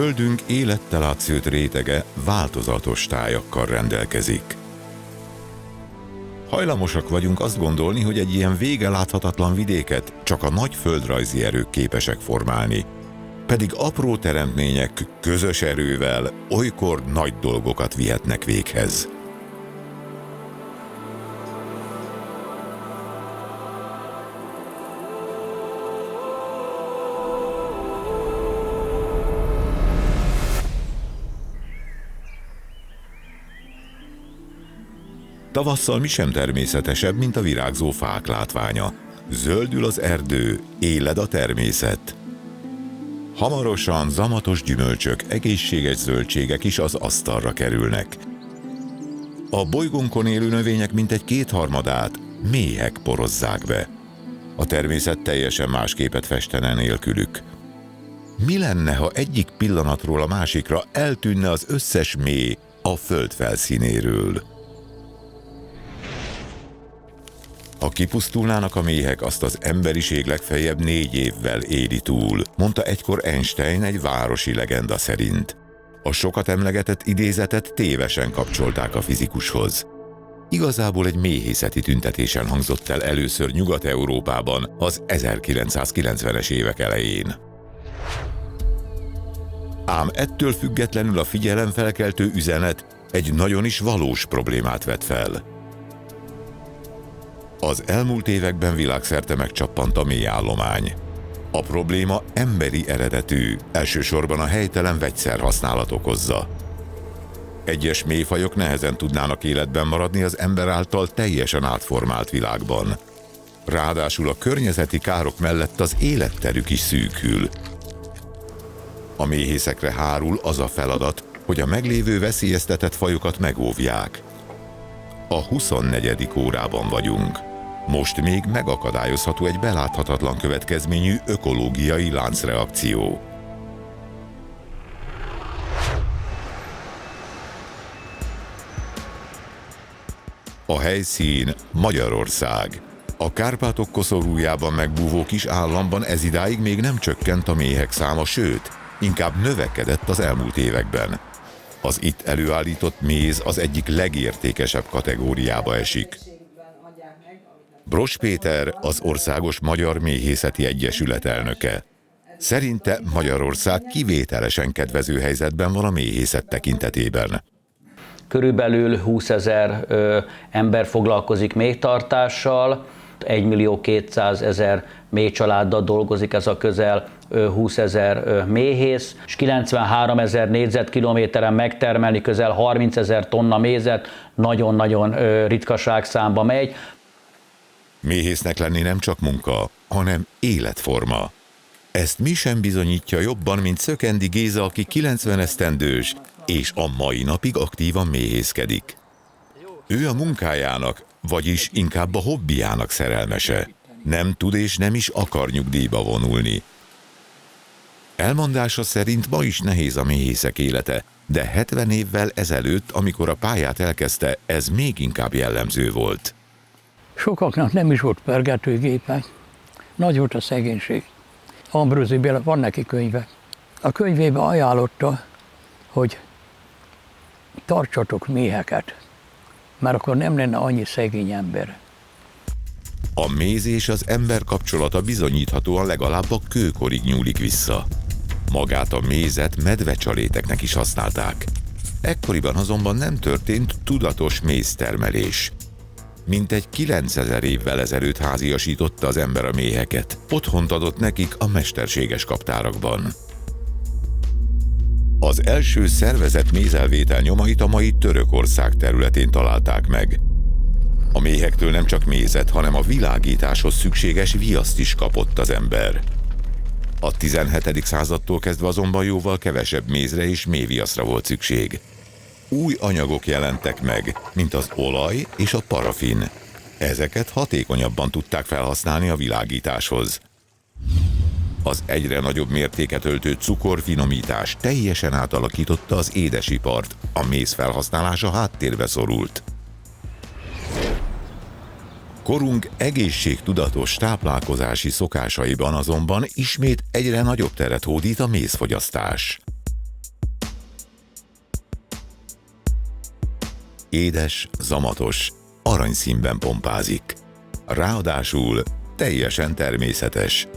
Földünk élettel átszőtt rétege változatos tájakkal rendelkezik. Hajlamosak vagyunk azt gondolni, hogy egy ilyen vége láthatatlan vidéket csak a nagy földrajzi erők képesek formálni, pedig apró teremtmények közös erővel olykor nagy dolgokat vihetnek véghez. Tavasszal mi sem természetesebb, mint a virágzó fák látványa. Zöldül az erdő, éled a természet. Hamarosan zamatos gyümölcsök, egészséges zöldségek is az asztalra kerülnek. A bolygónkon élő növények mintegy kétharmadát méhek porozzák be. A természet teljesen más képet festene nélkülük. Mi lenne, ha egyik pillanatról a másikra eltűnne az összes méh a föld felszínéről? Ha kipusztulnának a méhek, azt az emberiség legfeljebb 4 évvel éli túl, mondta egykor Einstein egy városi legenda szerint. A sokat emlegetett idézetet tévesen kapcsolták a fizikushoz. Igazából egy méhészeti tüntetésen hangzott el először Nyugat-Európában az 1990-es évek elején. Ám ettől függetlenül a figyelemfelkeltő üzenet egy nagyon is valós problémát vet fel. Az elmúlt években világszerte megcsappant a méhállomány. A probléma emberi eredetű, elsősorban a helytelen vegyszerhasználat okozza. Egyes méhfajok nehezen tudnának életben maradni az ember által teljesen átformált világban. Ráadásul a környezeti károk mellett az életterük is szűkül. A méhészekre hárul az a feladat, hogy a meglévő veszélyeztetett fajokat megóvják. A 24. órában vagyunk. Most még megakadályozható egy beláthatatlan következményű ökológiai láncreakció. A helyszín Magyarország. A Kárpátok koszorújában megbúvó kis államban ezidáig még nem csökkent a méhek száma, sőt, inkább növekedett az elmúlt években. Az itt előállított méz az egyik legértékesebb kategóriába esik. Bross Péter az Országos Magyar Méhészeti Egyesület elnöke. Szerinte Magyarország kivételesen kedvező helyzetben van a méhészet tekintetében. Körülbelül 20 000 ember foglalkozik méhtartással, 1.200.000 méhcsaláddal dolgozik ez a közel 20 000 méhész, és 93 000 négyzetkilométeren megtermelni közel 30 000 tonna mézet nagyon-nagyon ritkaság számba megy. Méhésznek lenni nem csak munka, hanem életforma. Ezt mi sem bizonyítja jobban, mint Szökendi Géza, aki 90 esztendős, és a mai napig aktívan méhészkedik. Ő a munkájának, vagyis inkább a hobbijának szerelmese. Nem tud és nem is akar nyugdíjba vonulni. Elmondása szerint ma is nehéz a méhészek élete, de 70 évvel ezelőtt, amikor a pályát elkezdte, ez még inkább jellemző volt. Sokaknak nem is volt pergetőgépe, nagy volt a szegénység. Ambrózi Béla, van neki könyve. A könyvében ajánlotta, hogy tartsatok méheket, mert akkor nem lenne annyi szegény ember. A méz és az ember kapcsolata bizonyíthatóan legalább a kőkorig nyúlik vissza. Magát a mézet medvecsaléteknek is használták. Ekkoriban azonban nem történt tudatos méztermelés. Mintegy 9000 évvel ezelőtt háziasította az ember a méheket. Otthont adott nekik a mesterséges kaptárakban. Az első szervezett mézelvétel nyomait a mai Törökország területén találták meg. A méhektől nem csak mézet, hanem a világításhoz szükséges viaszt is kapott az ember. A 17. századtól kezdve azonban jóval kevesebb mézre és méhviaszra volt szükség. Új anyagok jelentek meg, mint az olaj és a parafin. Ezeket hatékonyabban tudták felhasználni a világításhoz. Az egyre nagyobb mértéket öltő cukorfinomítás teljesen átalakította az édesipart, a méz felhasználása háttérbe szorult. Korunk egészségtudatos táplálkozási szokásaiban azonban ismét egyre nagyobb teret hódít a mézfogyasztás. édes, zamatos, aranyszínben pompázik. Ráadásul teljesen természetes.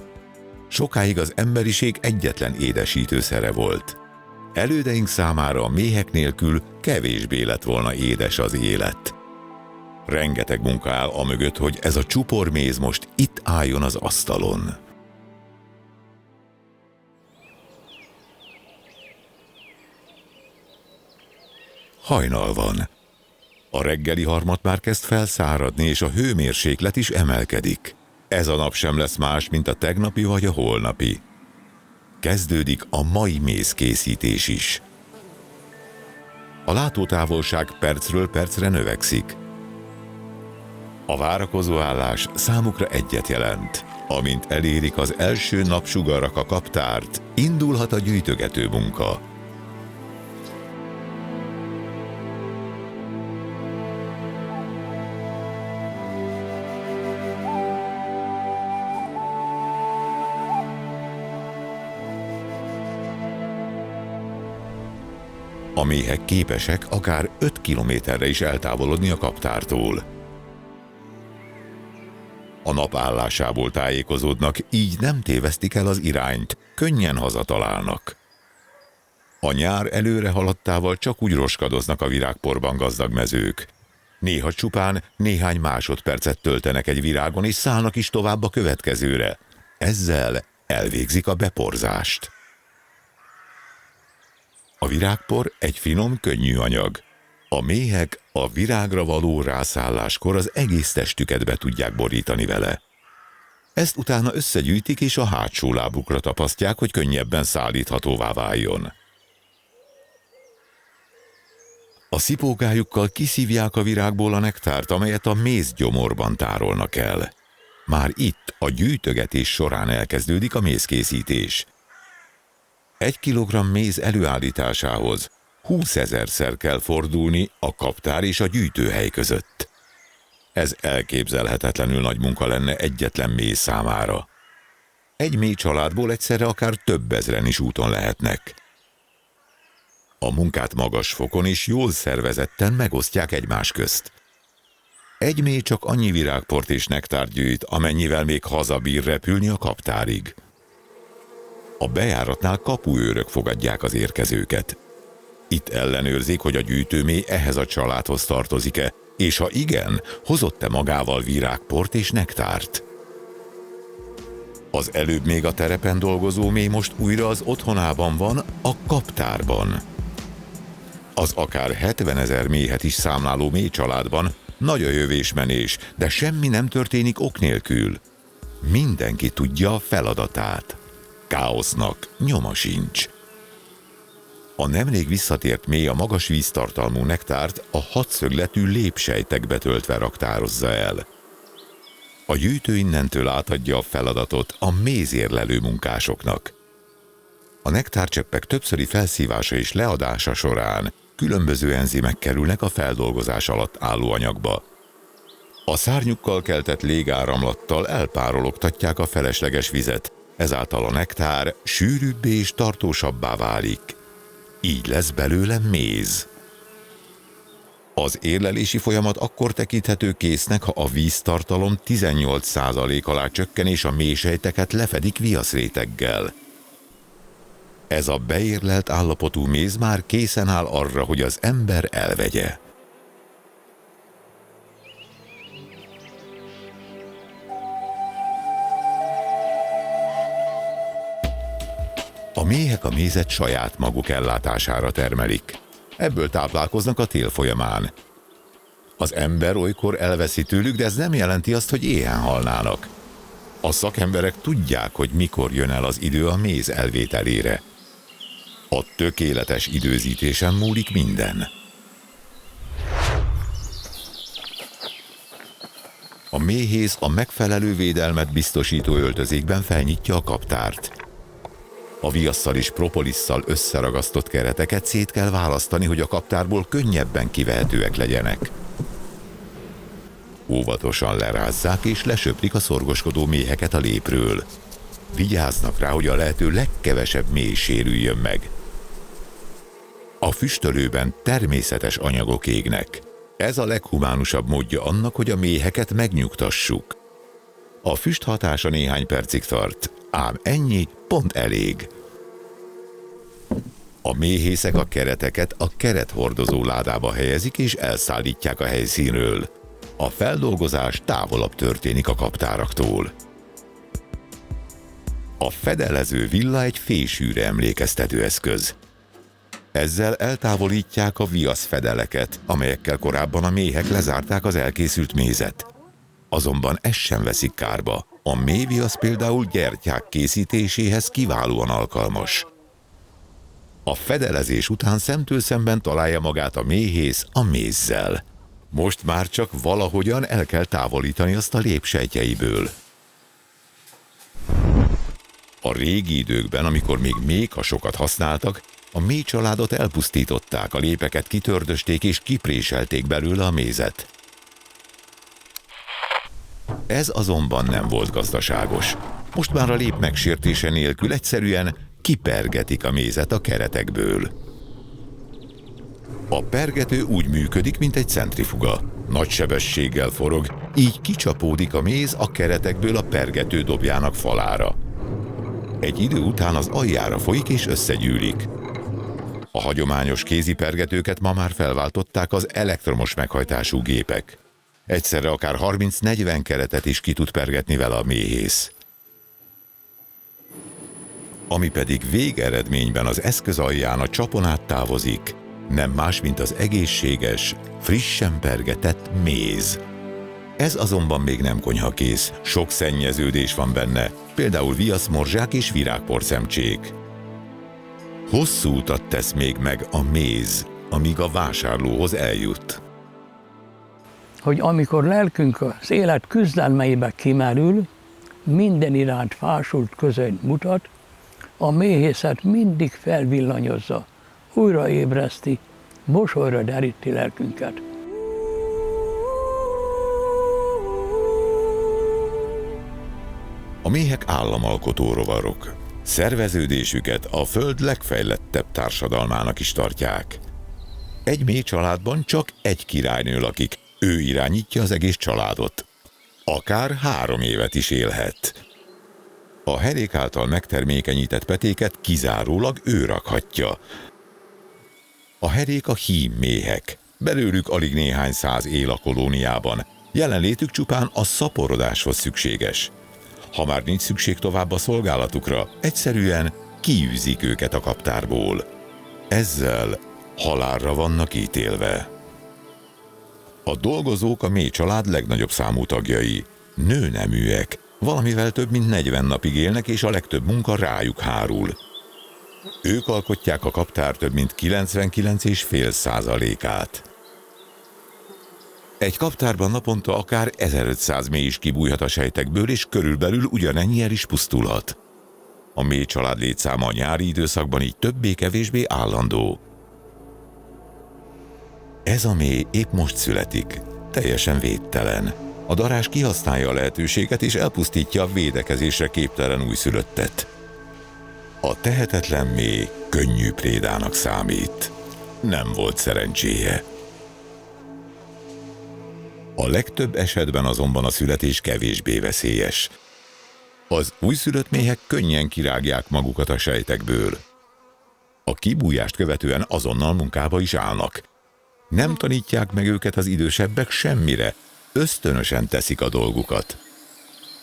Sokáig az emberiség egyetlen édesítőszere volt. Elődeink számára a méhek nélkül kevésbé lett volna édes az élet. Rengeteg munka áll amögött, hogy ez a csuporméz most itt álljon az asztalon. Hajnal van. A reggeli harmat már kezd felszáradni, és a hőmérséklet is emelkedik. Ez a nap sem lesz más, mint a tegnapi vagy a holnapi. Kezdődik a mai mézkészítés is. A látótávolság percről percre növekszik. A várakozó állás számukra egyet jelent. Amint elérik az első napsugarak a kaptárt, indulhat a gyűjtögető munka. A méhek képesek akár 5 kilométerre is eltávolodni a kaptártól. A nap állásából tájékozódnak, így nem tévesztik el az irányt, könnyen hazatalálnak. A nyár előre haladtával csak úgy roskadoznak a virágporban gazdag mezők. Néha csupán néhány másodpercet töltenek egy virágon, és szállnak is tovább a következőre. Ezzel elvégzik a beporzást. A virágpor egy finom, könnyű anyag. A méhek a virágra való rászálláskor az egész testüket be tudják borítani vele. Ezt utána összegyűjtik, és a hátsó lábukra tapasztják, hogy könnyebben szállíthatóvá váljon. A szipókájukkal kiszívják a virágból a nektárt, amelyet a mézgyomorban tárolnak el. Már itt a gyűjtögetés során elkezdődik a mézkészítés. 1 kilogramm méz előállításához 20 000-szer kell fordulni a kaptár és a gyűjtőhely között. Ez elképzelhetetlenül nagy munka lenne egyetlen méz számára. Egy méh családból egyszerre akár több ezren is úton lehetnek. A munkát magas fokon és jól szervezetten megosztják egymás közt. Egy méh csak annyi virágport és nektárt gyűjt, amennyivel még hazabír repülni a kaptárig. A bejáratnál kapuőrök fogadják az érkezőket. Itt ellenőrzik, hogy a gyűjtőméh ehhez a családhoz tartozik-e, és ha igen, hozott-e magával virágport és nektárt. Az előbb még a terepen dolgozó méh most újra az otthonában van, a kaptárban. Az akár 70 000 méhet is számláló méh családban nagy a jövésmenés, de semmi nem történik ok nélkül. Mindenki tudja a feladatát. Káosznak nyoma sincs. A nemrég visszatért méh a magas víztartalmú nektárt a hatszögletű lépsejtekbe töltve raktározza el. A gyűjtő innentől átadja a feladatot a mézérlelő munkásoknak. A nektárcseppek többszöri felszívása és leadása során különböző enzimek kerülnek a feldolgozás alatt álló anyagba. A szárnyukkal keltett légáramlattal elpárologtatják a felesleges vizet, ezáltal a nektár sűrűbbé és tartósabbá válik. Így lesz belőle méz. Az érlelési folyamat akkor tekinthető késznek, ha a víztartalom 18% alá csökken és a méhsejteket lefedik viaszréteggel. Ez a beérlelt állapotú méz már készen áll arra, hogy az ember elvegye. A méhek a mézet saját maguk ellátására termelik. Ebből táplálkoznak a tél folyamán. Az ember olykor elveszi tőlük, de ez nem jelenti azt, hogy éhen halnának. A szakemberek tudják, hogy mikor jön el az idő a méz elvételére. A tökéletes időzítésen múlik minden. A méhész a megfelelő védelmet biztosító öltözékben felnyitja a kaptárt. A viasszal és propolisszal összeragasztott kereteket szét kell választani, hogy a kaptárból könnyebben kivehetőek legyenek. Óvatosan lerázzák és lesöprik a szorgoskodó méheket a lépről. Vigyáznak rá, hogy a lehető legkevesebb méh sérüljön meg. A füstölőben természetes anyagok égnek. Ez a leghumánusabb módja annak, hogy a méheket megnyugtassuk. A füst hatása néhány percig tart, ám ennyi pont elég. A méhészek a kereteket a kerethordozó ládába helyezik és elszállítják a helyszínről. A feldolgozás távolabb történik a kaptáraktól. A fedelező villa egy fésűre emlékeztető eszköz. Ezzel eltávolítják a viaszfedeleket, amelyekkel korábban a méhek lezárták az elkészült mézet. Azonban ez sem veszik kárba. A méhviasz például gyertyák készítéséhez kiválóan alkalmas. A fedelezés után szemtől szemben találja magát a méhész a mézzel. Most már csak valahogyan el kell távolítani azt a lépsejtjeiből. A régi időkben, amikor még méhkasokat használtak, a méh családot elpusztították, a lépeket kitördösték és kipréselték belőle a mézet. Ez azonban nem volt gazdaságos. Most már a lép megsértése nélkül egyszerűen kipergetik a mézet a keretekből. A pergető úgy működik, mint egy centrifuga. Nagy sebességgel forog, így kicsapódik a méz a keretekből a pergető dobjának falára. Egy idő után az aljára folyik és összegyűlik. A hagyományos kézipergetőket ma már felváltották az elektromos meghajtású gépek. Egyszerre akár 30-40 keretet is ki tud pergetni vele a méhész. Ami pedig végeredményben az eszköz alján a csapon át távozik, nem más, mint az egészséges, frissen pergetett méz. Ez azonban még nem konyhakész, sok szennyeződés van benne, például viaszmorzsák és virágporszemcsék. Hosszú utat tesz még meg a méz, amíg a vásárlóhoz eljut. Hogy amikor lelkünk az élet küzdelmeibe kimerül, minden iránt fásult közönyt mutat, a méhészet mindig felvillanyozza, újraébreszti, mosolyra deríti lelkünket. A méhek államalkotó rovarok. Szerveződésüket a Föld legfejlettebb társadalmának is tartják. Egy méh családban csak egy királynő lakik, ő irányítja az egész családot. Akár 3 évet is élhet. A herék által megtermékenyített petéket kizárólag ő rakhatja. A herék a hímméhek. Belőlük alig néhány száz él a kolóniában. Jelenlétük csupán a szaporodáshoz szükséges. Ha már nincs szükség tovább a szolgálatukra, egyszerűen kiűzik őket a kaptárból. Ezzel halálra vannak ítélve. A dolgozók a méh család legnagyobb számú tagjai. Nőneműek, valamivel több mint 40 napig élnek, és a legtöbb munka rájuk hárul. Ők alkotják a kaptár több mint 99,5%-át. Egy kaptárban naponta akár 1500 méh is kibújhat a sejtekből, és körülbelül ugyanennyi el is pusztulhat. A méh család létszáma a nyári időszakban így többé-kevésbé állandó. Ez a méh épp most születik, teljesen védtelen. A darázs kihasználja a lehetőséget és elpusztítja a védekezésre képtelen újszülöttet. A tehetetlen méh könnyű prédának számít. Nem volt szerencséje. A legtöbb esetben azonban a születés kevésbé veszélyes. Az újszülött méhek könnyen kirágják magukat a sejtekből. A kibújást követően azonnal munkába is állnak. Nem tanítják meg őket az idősebbek semmire, ösztönösen teszik a dolgukat.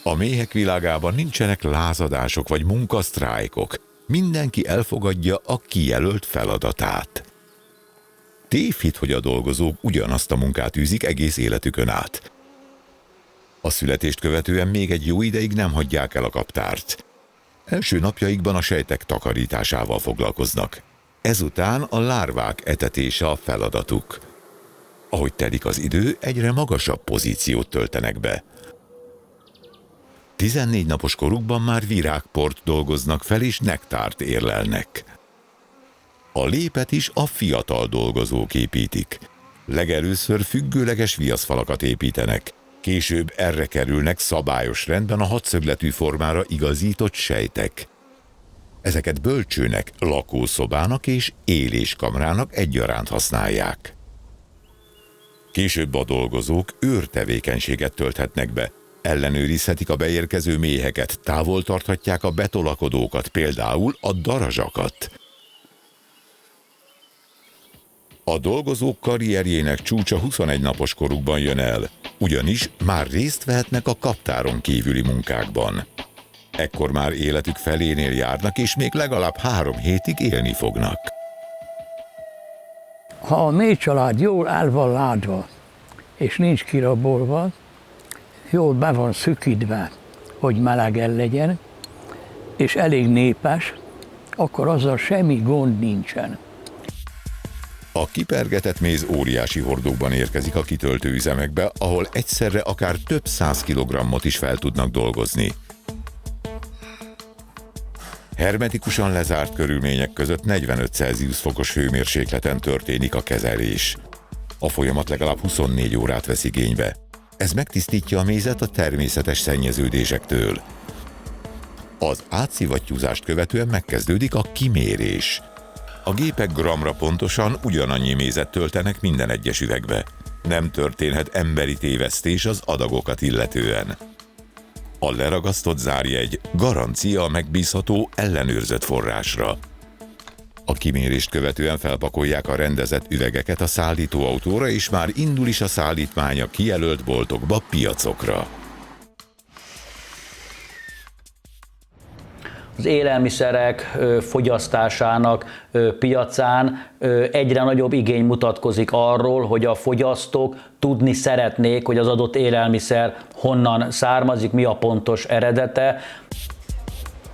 A méhek világában nincsenek lázadások vagy munkasztrájkok, mindenki elfogadja a kijelölt feladatát. Tévhit, hogy a dolgozók ugyanazt a munkát űzik egész életükön át. A születést követően még egy jó ideig nem hagyják el a kaptárt. Első napjaikban a sejtek takarításával foglalkoznak. Ezután a lárvák etetése a feladatuk. Ahogy telik az idő, egyre magasabb pozíciót töltenek be. 14 napos korukban már virágport dolgoznak fel és nektárt érlelnek. A lépet is a fiatal dolgozók építik. Legelőször függőleges viaszfalakat építenek, később erre kerülnek szabályos rendben a hatszögletű formára igazított sejtek. Ezeket bölcsőnek, lakószobának és éléskamrának egyaránt használják. Később a dolgozók őrtevékenységet tölthetnek be. Ellenőrizhetik a beérkező méheket, távol tarthatják a betolakodókat, például a darazsakat. A dolgozók karrierjének csúcsa 21 napos korukban jön el, ugyanis már részt vehetnek a kaptáron kívüli munkákban. Ekkor már életük felénél járnak, és még legalább 3 hétig élni fognak. Ha a méhcsalád jól el van ládva, és nincs kirabolva, jól be van szükítve, hogy melegen legyen, és elég népes, akkor azzal semmi gond nincsen. A kipergetett méz óriási hordókban érkezik a kitöltőüzemekbe, ahol egyszerre akár több 100 kilogrammot is fel tudnak dolgozni. Hermetikusan lezárt körülmények között 45 Celsius fokos hőmérsékleten történik a kezelés. A folyamat legalább 24 órát vesz igénybe. Ez megtisztítja a mézet a természetes szennyeződésektől. Az átszivattyúzást követően megkezdődik a kimérés. A gépek gramra pontosan ugyanannyi mézet töltenek minden egyes üvegbe. Nem történhet emberi tévesztés az adagokat illetően. A leragasztott zárjegy garancia a megbízható, ellenőrzött forrásra. A kimérést követően felpakolják a rendezett üvegeket a szállítóautóra, és már indul is a szállítmány a kijelölt boltokba, piacokra. Az élelmiszerek fogyasztásának piacán egyre nagyobb igény mutatkozik arról, hogy a fogyasztók tudni szeretnék, hogy az adott élelmiszer honnan származik, mi a pontos eredete.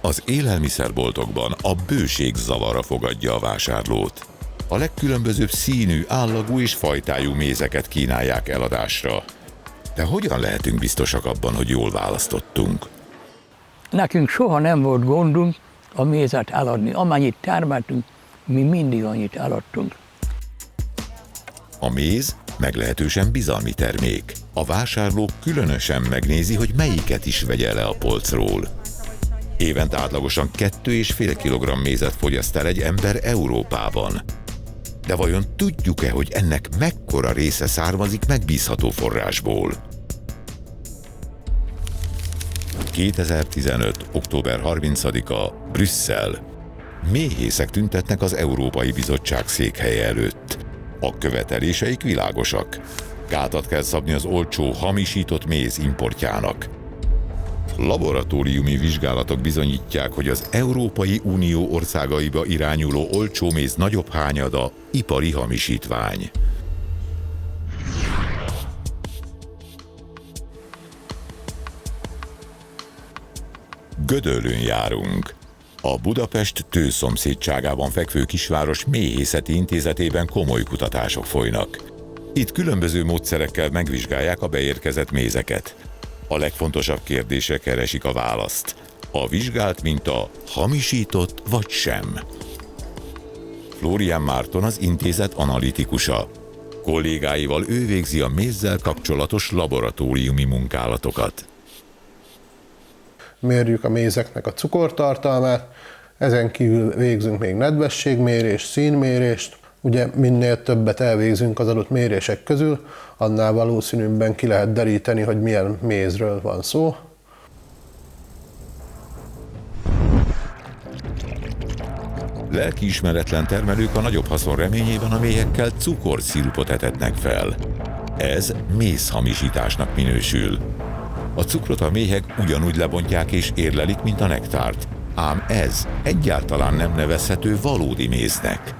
Az élelmiszerboltokban a bőség zavara fogadja a vásárlót. A legkülönbözőbb színű, állagú és fajtájú mézeket kínálják eladásra. De hogyan lehetünk biztosak abban, hogy jól választottunk? Nekünk soha nem volt gondunk a mézet eladni. Amennyit termeltünk, mi mindig annyit eladtunk. A méz meglehetősen bizalmi termék. A vásárló különösen megnézi, hogy melyiket is vegye le a polcról. Évente átlagosan 2,5 kg mézet fogyaszt el egy ember Európában. De vajon tudjuk-e, hogy ennek mekkora része származik megbízható forrásból? 2015. október 30-a, Brüsszel. Méhészek tüntetnek az Európai Bizottság székhelye előtt. A követeléseik világosak. Gátat kell szabni az olcsó, hamisított méz importjának. Laboratóriumi vizsgálatok bizonyítják, hogy az Európai Unió országaiba irányuló olcsó méz nagyobb hányada ipari hamisítvány. Gödöllőn járunk. A Budapest tőszomszédságában fekvő kisváros méhészeti intézetében komoly kutatások folynak. Itt különböző módszerekkel megvizsgálják a beérkezett mézeket. A legfontosabb kérdésre keresik a választ. A vizsgált minta hamisított vagy sem? Flórián Márton az intézet analitikusa. Kollégáival ő végzi a mézzel kapcsolatos laboratóriumi munkálatokat. Mérjük a mézeknek a cukortartalmát, ezen kívül végzünk még nedvességmérést, színmérést. Ugye minél többet elvégzünk az adott mérések közül, annál valószínűbben ki lehet deríteni, hogy milyen mézről van szó. Lelkiismeretlen termelők a nagyobb haszon reményében a méhekkel cukorszirupot etetnek fel. Ez mézhamisításnak minősül. A cukrot a méhek ugyanúgy lebontják és érlelik, mint a nektárt, ám ez egyáltalán nem nevezhető valódi méznek.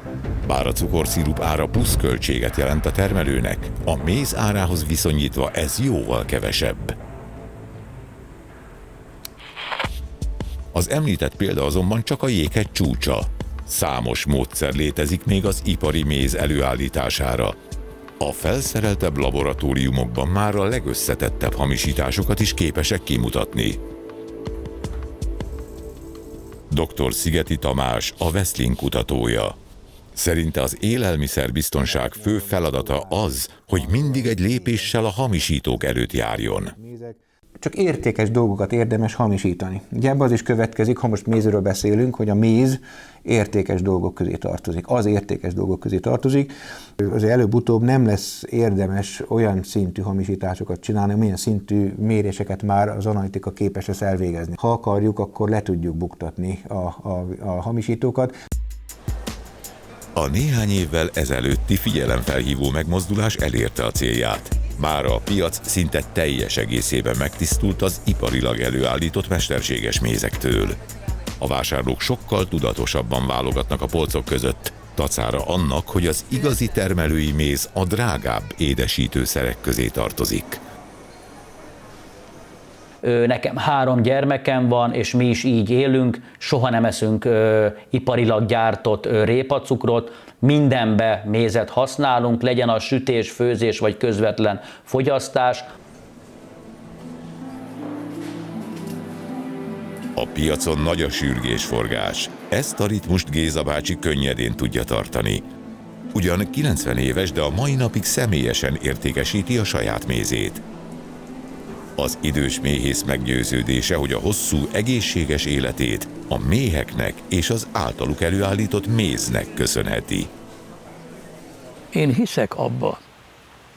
Bár a cukorszirup ára plusz költséget jelent a termelőnek, a méz árához viszonyítva ez jóval kevesebb. Az említett példa azonban csak a jéghegy csúcsa. Számos módszer létezik még az ipari méz előállítására. A felszereltebb laboratóriumokban már a legösszetettebb hamisításokat is képesek kimutatni. Dr. Szigeti Tamás, a Wesling kutatója. Szerinte az élelmiszerbiztonság fő feladata az, hogy mindig egy lépéssel a hamisítók előtt járjon. csak értékes dolgokat érdemes hamisítani. Ugye ebből az is következik, ha most mézről beszélünk, hogy a méz értékes dolgok közé tartozik. Az értékes dolgok közé tartozik. Azért előbb-utóbb nem lesz érdemes olyan szintű hamisításokat csinálni, milyen szintű méréseket már az analitika képes lesz elvégezni. Ha akarjuk, akkor le tudjuk buktatni a hamisítókat. A néhány évvel ezelőtti figyelemfelhívó megmozdulás elérte a célját. Mára a piac szinte teljes egészében megtisztult az iparilag előállított mesterséges mézektől. A vásárlók sokkal tudatosabban válogatnak a polcok között, tacára annak, hogy az igazi termelői méz a drágább édesítőszerek közé tartozik. Nekem 3 gyermekem van, és mi is így élünk, soha nem eszünk iparilag gyártott répacukrot, mindenbe mézet használunk, legyen a sütés, főzés vagy közvetlen fogyasztás. A piacon nagy a sürgésforgás. Ezt a ritmust Géza bácsi könnyedén tudja tartani. Ugyan 90 éves, de a mai napig személyesen értékesíti a saját mézét. Az idős méhész meggyőződése, hogy a hosszú, egészséges életét a méheknek és az általuk előállított méznek köszönheti. Én hiszek abba,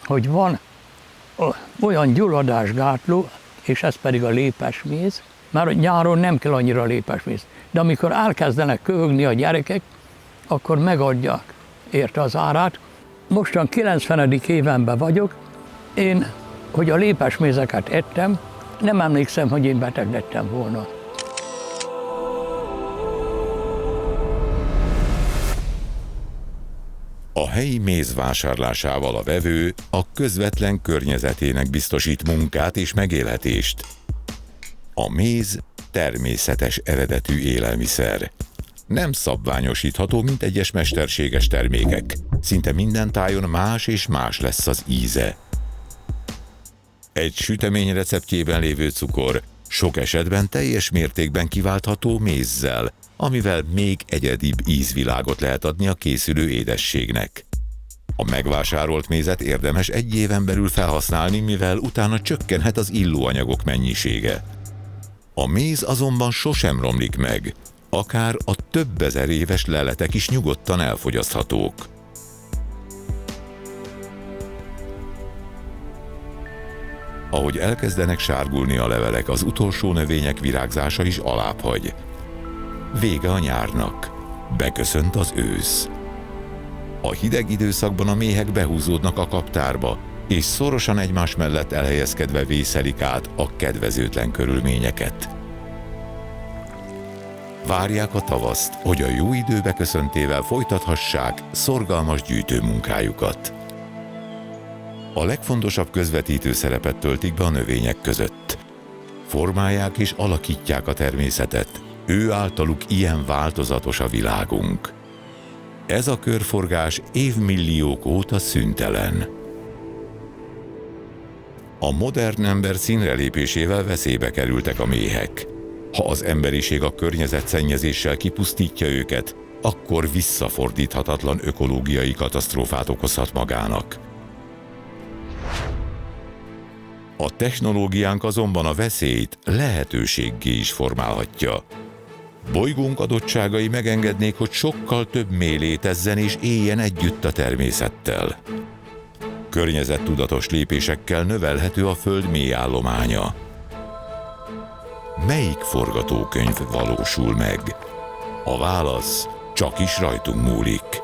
hogy van olyan gyulladásgátló, és ez pedig a lépesméz, mert nyáron nem kell annyira lépesméz. De amikor elkezdenek köhögni a gyerekek, akkor megadják érte az árát. Mostan 90. évenben vagyok, én, hogy a lépesmézeket ettem, nem emlékszem, hogy én beteg lettem volna. A helyi méz vásárlásával a vevő a közvetlen környezetének biztosít munkát és megélhetést. A méz természetes eredetű élelmiszer. Nem szabványosítható, mint egyes mesterséges termékek. Szinte minden tájon más és más lesz az íze. Egy sütemény receptjében lévő cukor sok esetben teljes mértékben kiváltható mézzel, amivel még egyedibb ízvilágot lehet adni a készülő édességnek. A megvásárolt mézet érdemes 1 éven belül felhasználni, mivel utána csökkenhet az illóanyagok mennyisége. A méz azonban sosem romlik meg, akár a több ezer éves leletek is nyugodtan elfogyaszthatók. Ahogy elkezdenek sárgulni a levelek, az utolsó növények virágzása is alábbhagy. Vége a nyárnak, beköszönt az ősz. A hideg időszakban a méhek behúzódnak a kaptárba, és szorosan egymás mellett elhelyezkedve vészelik át a kedvezőtlen körülményeket. Várják a tavaszt, hogy a jó idő beköszöntével folytathassák szorgalmas gyűjtőmunkájukat. A legfontosabb közvetítő szerepet töltik be a növények között. Formálják és alakítják a természetet, ő általuk ilyen változatos a világunk. Ez a körforgás évmilliók óta szüntelen. A modern ember színre lépésével veszélybe kerültek a méhek. Ha az emberiség a környezetszennyezéssel kipusztítja őket, akkor visszafordíthatatlan ökológiai katasztrófát okozhat magának. A technológiánk azonban a veszélyt lehetőséggé is formálhatja. Bolygónk adottságai megengednék, hogy sokkal több méh létezzen és éljen együtt a természettel. Környezettudatos lépésekkel növelhető a Föld mélyállománya. Melyik forgatókönyv valósul meg? A válasz csak is rajtunk múlik.